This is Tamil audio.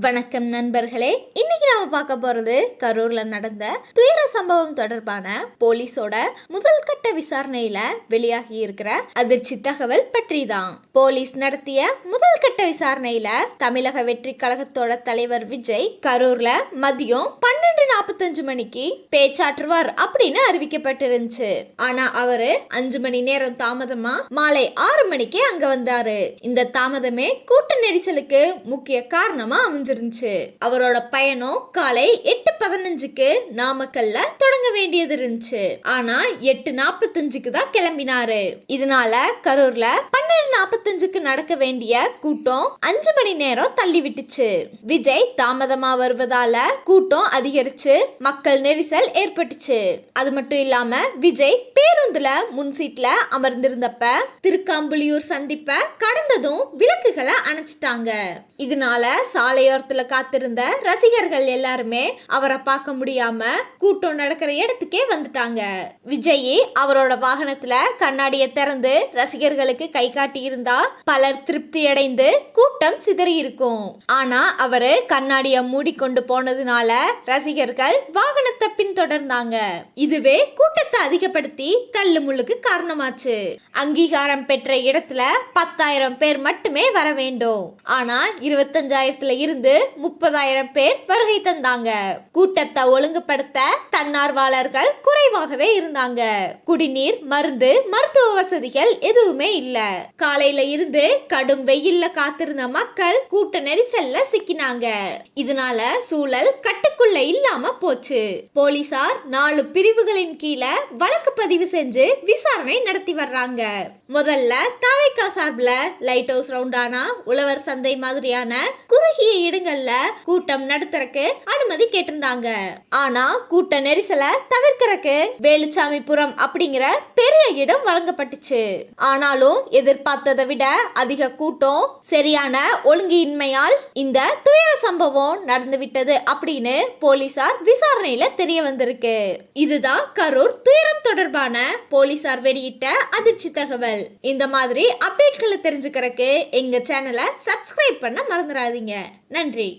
வணக்கம் நண்பர்களே, இன்னைக்கு நாம பார்க்க போறது கரூர்ல நடந்த துயர சம்பவம் தொடர்பான போலீஸோட முதல் கட்ட விசாரணையில வெளியாகி இருக்கிற அதிர்ச்சி தகவல் பற்றி தான். போலீஸ் நடத்திய முதல் கட்ட விசாரணையில தமிழக வெற்றி கழகத்தோட தலைவர் விஜய் கரூர்ல மதியம் 12:45 மணிக்கு பேச்சாற்றுவார் அப்படின்னு அறிவிக்கப்பட்டிருந்துச்சு. ஆனா அவரு 5 மணி நேரம் தாமதமா மாலை 6 மணிக்கு அங்க வந்தாரு. இந்த தாமதமே கூட்ட நெரிசலுக்கு முக்கிய காரணமா அமைஞ்சிருந்துச்சு. அவரோட பயணம் காலை 8:15க்கு நாமக்கல்ல தொடங்க வேண்டியது இருந்துச்சு. ஆனா 8:45க்கு தான் கிளம்பினாரு. இதனால கரூர்ல 12:45க்கு நடக்க வேண்டிய கூட்டம் 5 மணி நேரம் தள்ளி விட்டுச்சு. விஜய் தாமதமா வருவதால கூட்டம் அதிகரிச்சு மக்கள் நெரிசல் ஏற்பட்டுச்சு. அது மட்டும் இல்லாம விஜய் பேருந்துல முன் சீட்ல அமர்ந்திருந்தப்ப திருக்காம்புலியூர் சந்திப்ப கடந்ததும் விளக்குகளை அணைச்சிட்டாங்க. இதனால சாலையோரத்துல காத்திருந்த ரசிகர்கள் எல்லாருமே அவரை பார்க்க முடியாம கூட்டம் நடக்கிற இடத்துக்கே வந்துட்டாங்க. விஜய் அவரோட வாகனத்துல கண்ணாடியை திறந்து ரசிகர்களுக்கு கை காட்டி இருந்தா பலர் திருப்தி அடைந்து கூட்டம் சிதறி இருக்கும். ஆனா அவரு கண்ணாடிய மூடிக்கொண்டு போனதுனால ரசிகர்கள் வாகனத்தை பின்தொடர்ந்தாங்க. இதுவே கூட்டத்தை அதிகப்படுத்தி தள்ளுமுள்ளுக்கு காரணமாச்சு. அங்கீகாரம் பெற்ற இடத்துல 10,000 பேர் மட்டுமே வர வேண்டும். ஆனா 25,000ல இருந்து 30,000 பேர் வருகை தந்தாங்க. கூட்டத்தை ஒழுங்குபடுத்த தன்னார்வலர்கள் குறைவாகவே இருந்தாங்க. குடிநீர், மருந்து, மருத்துவ வசதிகள் எதுவுமே இல்ல. காலையில இருந்து கடும் வெயில்ல காத்திருந்த மக்கள் கூட்ட நெரிசல்ல சிக்கினாங்க. இதனால சூழல் கட்டுக்குள்ள இல்லாம போச்சு. போலீசார் 4 பிரிவுகளின் கீழே வழக்கு பதிவு செஞ்சு விசாரணை நடத்தி வர்றாங்க. முதல்ல தாவேகா சார்பில் லைட் ஹவுஸ் ரவுண்டானா உழவர் சந்தை மாதிரியான குறுகிய இடங்கள்ல கூட்டம் நடத்துறக்கு அனுமதி கேட்டிருந்தாங்க. ஆனா கூட்ட நெரிசலை தவிர்க்கறக்கு வேலுச்சாமிபுரம் அப்படிங்கிற பெரிய இடம் வழங்கப்பட்டுச்சு. ஆனாலும் எதிர்பார்த்ததை விட அதிக கூட்டம், சரியான ஒழுங்கின்மையால் இந்த துயர சம்பவம் நடந்துவிட்டது அப்படின்னு போலீசார் விசாரணையில தெரிய வந்திருக்கு. இதுதான் கரூர் துயரம் தொடர்பான போலீசார் வெளியிட்ட அதிர்ச்சி தகவல். இந்த மாதிரி அப்டேட்களை தெரிஞ்சுக்கிறதுக்கு எங்க சேனலை சப்ஸ்கிரைப் பண்ண மறந்துடாதீங்க. நன்றி.